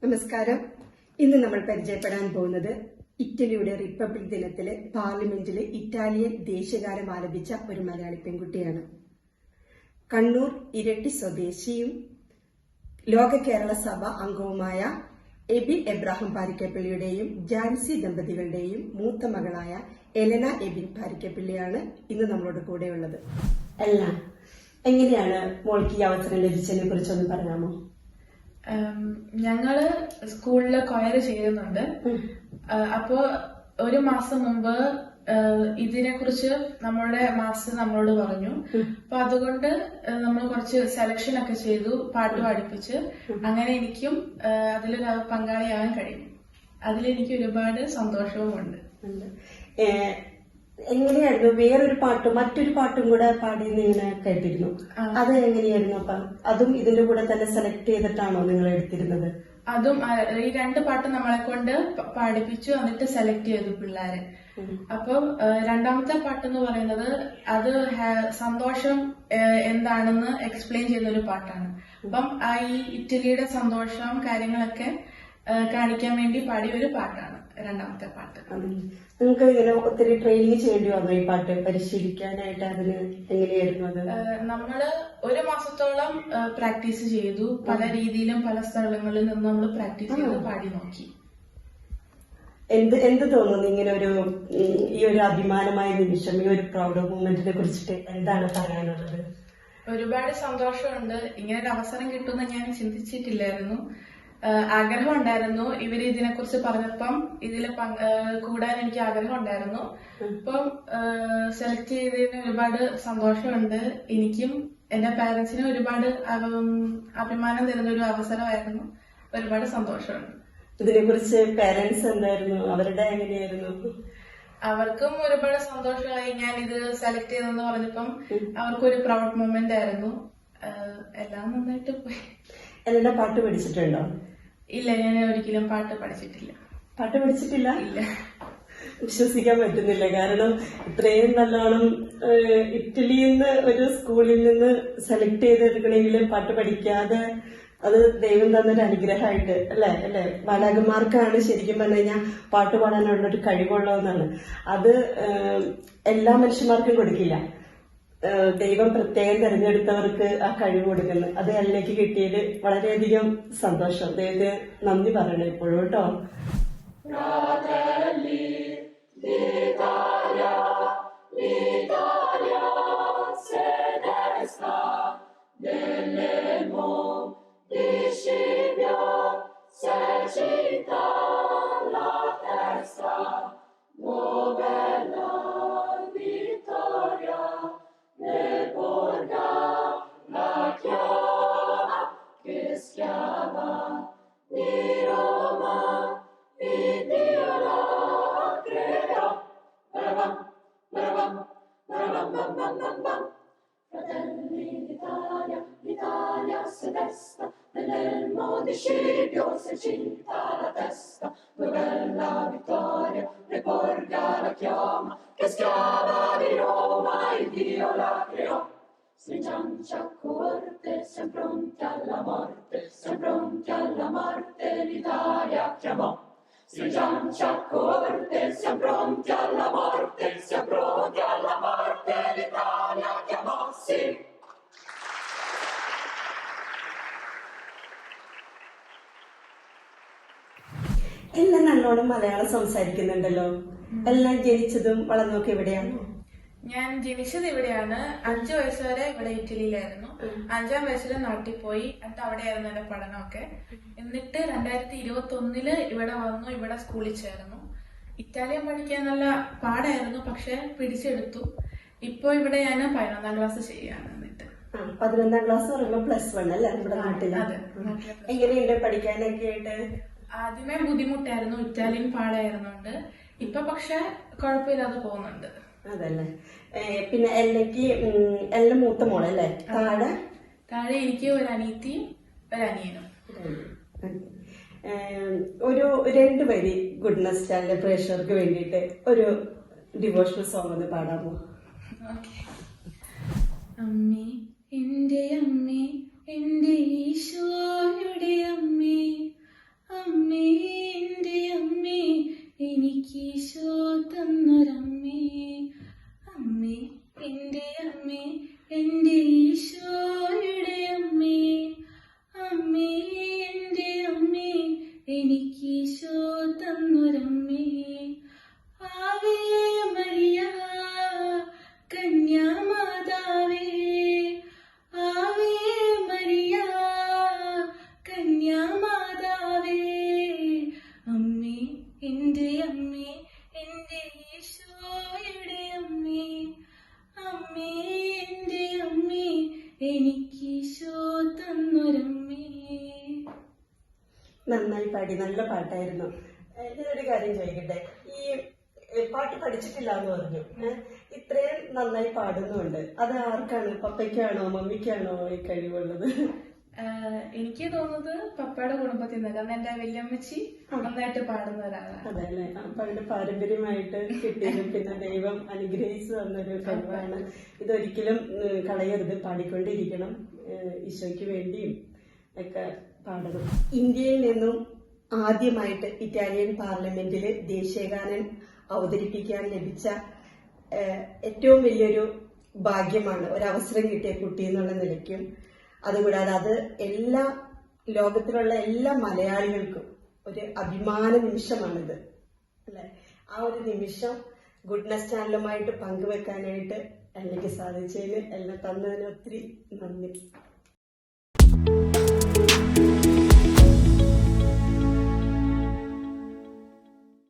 നമസ്കാരം. ഇന്ന് നമ്മൾ പരിചയപ്പെടാൻ പോകുന്നത് ഇറ്റലിയുടെ റിപ്പബ്ലിക് ദിനത്തില് പാർലമെന്റില് ഇറ്റാലിയൻ ദേശീയഗാനം ആലപിച്ച ഒരു മലയാളി പെൺകുട്ടിയാണ്. കണ്ണൂർ ഇരട്ടി സ്വദേശിയും ലോക കേരള സഭ അംഗവുമായ എബിൻ എബ്രാഹിം പാരിക്കപ്പള്ളിയുടെയും ജാൻസി ദമ്പതികളുടെയും മൂത്ത മകളായ എലന എബിൻ പാരിക്കപ്പള്ളിയാണ് ഇന്ന് നമ്മളോട് കൂടെയുള്ളത്. എലന, എങ്ങനെയാണ് മോൾക്ക് ഈ അവസരം ലഭിച്ചതിനെ കുറിച്ചൊന്ന് പറയാമോ? ഞങ്ങള് സ്കൂളില് കൊയർ ചെയ്യുന്നുണ്ട്. അപ്പോ ഒരു മാസം മുമ്പ് ഇതിനെ കുറിച്ച് നമ്മളുടെ മാസ്റ്റർ നമ്മളോട് പറഞ്ഞു. അപ്പൊ അതുകൊണ്ട് നമ്മൾ കുറച്ച് സെലക്ഷൻ ഒക്കെ ചെയ്തു, പാട്ട് പഠിപ്പിച്ച്. അങ്ങനെ എനിക്കും അതിൽ പങ്കാളിയാകാൻ കഴിയും. അതിലെനിക്ക് ഒരുപാട് സന്തോഷവുമുണ്ട്. എങ്ങനെയായിരുന്നു വേറൊരു പാട്ടും മറ്റൊരു പാട്ടും കൂടെ പാടിയെന്ന് ഇങ്ങനെ കേട്ടിരുന്നു. അത് എങ്ങനെയായിരുന്നു? അപ്പം അതും ഇതിന്റെ കൂടെ തന്നെ സെലക്ട് ചെയ്തിട്ടാണോ നിങ്ങൾ എടുത്തിരുന്നത്? അതും ഈ രണ്ട് പാട്ട് നമ്മളെ കൊണ്ട് പാടിപ്പിച്ചു, എന്നിട്ട് സെലക്ട് ചെയ്തു പിള്ളേരെ. അപ്പം രണ്ടാമത്തെ പാട്ടെന്ന് പറയുന്നത് അത് സന്തോഷം എന്താണെന്ന് എക്സ്പ്ലെയിൻ ചെയ്യുന്ന ഒരു പാട്ടാണ്. അപ്പം ഈ ഇറ്റലിയുടെ സന്തോഷം കാര്യങ്ങളൊക്കെ കാണിക്കാൻ വേണ്ടി പാടിയ ഒരു പാട്ടാണ് രണ്ടാമത്തെ പാട്ട്. നിങ്ങൾക്ക് ഇങ്ങനെ ഒത്തിരി ട്രെയിനിങ് ചെയ്യേണ്ടി വന്നു ഈ പാട്ട് പരിശീലിക്കാനായിട്ട്? അതിന് എങ്ങനെയായിരുന്നു അത്? നമ്മള് ഒരു മാസത്തോളം പ്രാക്ടീസ് ചെയ്തു. പല രീതിയിലും പല സ്ഥലങ്ങളിൽ നിന്ന് നമ്മൾ പ്രാക്ടീസ് ചെയ്ത് പാടി നോക്കി. എന്ത് തോന്നുന്നു ഇങ്ങനെ ഈ ഒരു അഭിമാനമായ നിമിഷം, ഈ ഒരു പ്രൗഡ് മൂമെന്റിനെ കുറിച്ചിട്ട് എന്താണ് പറയാനുള്ളത്? ഒരുപാട് സന്തോഷമുണ്ട്. ഇങ്ങനെ ഒരു അവസരം കിട്ടുമെന്ന് ഞാൻ ചിന്തിച്ചിട്ടില്ലായിരുന്നു. ആഗ്രഹം ഉണ്ടായിരുന്നു. ഇവര് ഇതിനെ കുറിച്ച് പറഞ്ഞപ്പം ഇതിൽ കൂടാൻ എനിക്ക് ആഗ്രഹം ഉണ്ടായിരുന്നു. അപ്പം സെലക്ട് ചെയ്തതിന് ഒരുപാട് സന്തോഷമുണ്ട്. എനിക്കും എന്റെ പാരന്റ്സിനും ഒരുപാട് അഭിമാനം തരുന്ന ഒരു അവസരമായിരുന്നു. ഒരുപാട് സന്തോഷമുണ്ട്. ഇതിനെ കുറിച്ച് പാരന്റ്സ് എന്തായിരുന്നു, അവരുടെ എങ്ങനെയായിരുന്നു? അവർക്കും ഒരുപാട് സന്തോഷമായി. ഞാൻ ഇത് സെലക്ട് ചെയ്തെന്ന് പറഞ്ഞപ്പം അവർക്കൊരു പ്രൗഡ് മൊമെന്റ് ആയിരുന്നു. എല്ലാം നന്നായിട്ട് പോയി. എല്ലാ പാട്ട് പഠിച്ചിട്ടുണ്ടോ? ഇല്ല, ഞാൻ ഒരിക്കലും പാട്ട് പഠിച്ചിട്ടില്ല. പാട്ട് പഠിച്ചിട്ടില്ല? ഇല്ല. വിശ്വസിക്കാൻ പറ്റുന്നില്ല. കാരണം ഇത്രയും നല്ലോണം ഇറ്റലിയിൽ നിന്ന് ഒരു സ്കൂളിൽ നിന്ന് സെലക്ട് ചെയ്തെടുക്കണമെങ്കിൽ പാട്ട് പഠിക്കാതെ, അത് ദൈവം തന്നൊരു അനുഗ്രഹമായിട്ട് അല്ലേ ബാലകന്മാർക്കാണ് ശരിക്കും പറഞ്ഞു കഴിഞ്ഞാൽ പാട്ട് പാടാനുള്ള ഒരു കഴിവുള്ളതെന്നാണ്. അത് എല്ലാ മനുഷ്യന്മാർക്കും കൊടുക്കില്ല. ദൈവം പ്രത്യേകം തെരഞ്ഞെടുത്തവർക്ക് ആ കഴിവ് കൊടുക്കുന്നത്. അത് അതിലേക്ക് കിട്ടിയത് വളരെയധികം സന്തോഷം. ദൈവത്തെ നന്ദി പറയണം എപ്പോഴും കേട്ടോ. L'Italia si desta, nell'elmo di Scipio si cinta la testa, dove la vittoria riporga la chioma, che schiava di Roma il Dio la creò. Stringiamoci a coorte, siamo pronti alla morte, l'Italia chiamò. Stringiamoci a coorte, siamo pronti alla morte, l'Italia chiamò, sì. എല്ലാം നല്ലോണം മലയാളം സംസാരിക്കുന്നുണ്ടല്ലോ. എല്ലാം ജനിച്ചതും വളർന്നൊക്കെ എവിടെയാണോ? ഞാൻ ജനിച്ചത് ഇവിടെയാണ്. 5 വയസ്സ് വരെ ഇവിടെ ഇറ്റലിയിലായിരുന്നു. 5ാം വയസ്സിൽ നാട്ടിൽ പോയി. എന്നിട്ട് അവിടെയായിരുന്നു എന്റെ പഠനമൊക്കെ. എന്നിട്ട് 2021 ഇവിടെ വന്നു. ഇവിടെ സ്കൂളിൽ ചേർന്നു. ഇറ്റാലിയൻ പഠിക്കാൻ നല്ല പാടായിരുന്നു, പക്ഷെ പിടിച്ചെടുത്തു. ഇപ്പൊ ഇവിടെ ഞാൻ 11ാം ക്ലാസ് ചെയ്യാണ്. എന്നിട്ട് 11ാം ക്ലാസ് പറയുമ്പോ +1 അല്ലേ നമ്മുടെ നാട്ടില്? എങ്ങനെയുണ്ട് പഠിക്കാനൊക്കെ ആയിട്ട്? ആദ്യമേ ബുദ്ധിമുട്ടായിരുന്നു, ഇറ്റാലിയൻ പാടായിരുന്നുണ്ട്. ഇപ്പൊ പക്ഷെ കുഴപ്പമില്ലാതെ പോകുന്നുണ്ട്. അതല്ലേ. പിന്നെ എല്ലാം മൂത്ത മോളല്ലേ? താഴെ എനിക്ക് ഒരു അനിയത്തിയും ഒരു അനിയനും. ഒരു 2 വരി ഗുഡ്നസ് ചാനലിലെ പ്രേക്ഷകർക്ക് വേണ്ടിയിട്ട് ഒരു ഡിവോഷണൽ സോങ് ഒന്ന് പാടാമോ? അമ്മേ, എന്റെ അമ്മേ, എന്റെ ഈശോയുടെ അമ്മേ, എനിക്കീശോ തന്നൊരമ്മേ. ആവേ മരിയ കന്യാമാതാവേ, ആവേ മരിയ കന്യാമാതാവേ. അമ്മേ, എന്റെ അമ്മേ, എന്റെ ഈശോയുടെ അമ്മേ, അമ്മേ എന്റെ അമ്മേ, എനിക്കീശോ തന്നൊരമ്മേ. നന്നായി പാടി, നല്ല പാട്ടായിരുന്നു. ഞാനൊരു കാര്യം ചോദിക്കട്ടെ, ഈ പാട്ട് പഠിച്ചിട്ടില്ല എന്ന് പറഞ്ഞു, ഇത്രയും നന്നായി പാടുന്നുണ്ട്, അത് ആർക്കാണ്? പപ്പയ്ക്കാണോ മമ്മിക്കാണോ ഈ കഴിവുള്ളത്? എനിക്ക് തോന്നുന്നത് പപ്പയുടെ കുടുംബത്തിൽ നിന്ന്, കാരണം എന്റെ വല്യമ്മച്ചി നന്നായിട്ട് പാടുന്ന ഒരാളാണ്. അതെ അല്ലെ, അപ്പൊ അതിന്റെ പാരമ്പര്യമായിട്ട് കിട്ടിയതും പിന്നെ ദൈവം അനുഗ്രഹിച്ചു തന്നൊരു കഴിവാണ്. ഇതൊരിക്കലും കളയരുത്, പാടിക്കൊണ്ടിരിക്കണം, ഈശോയ്ക്ക് വേണ്ടിയും ഒക്കെ പാടണം. ഇന്ത്യയിൽ നിന്നും ആദ്യമായിട്ട് ഇറ്റാലിയൻ പാർലമെന്റിൽ ദേശീയഗാനം അവതരിപ്പിക്കാൻ ലഭിച്ച ഏറ്റവും വലിയൊരു ഭാഗ്യമാണ്, ഒരവസരം കിട്ടിയ കുട്ടി എന്നുള്ള നിലയ്ക്കും. അതുകൂടാതെ അത് എല്ലാ ലോകത്തിലുള്ള എല്ലാ മലയാളികൾക്കും ഒരു അഭിമാന നിമിഷമാണിത് അല്ലെ. ആ ഒരു നിമിഷം ഗുഡ്നസ് ചാനലുമായിട്ട് പങ്കുവെക്കാനായിട്ട് എനിക്ക് സാധിച്ചതിന്, എല്ലാം തന്നതിന് ഒത്തിരി നന്ദി.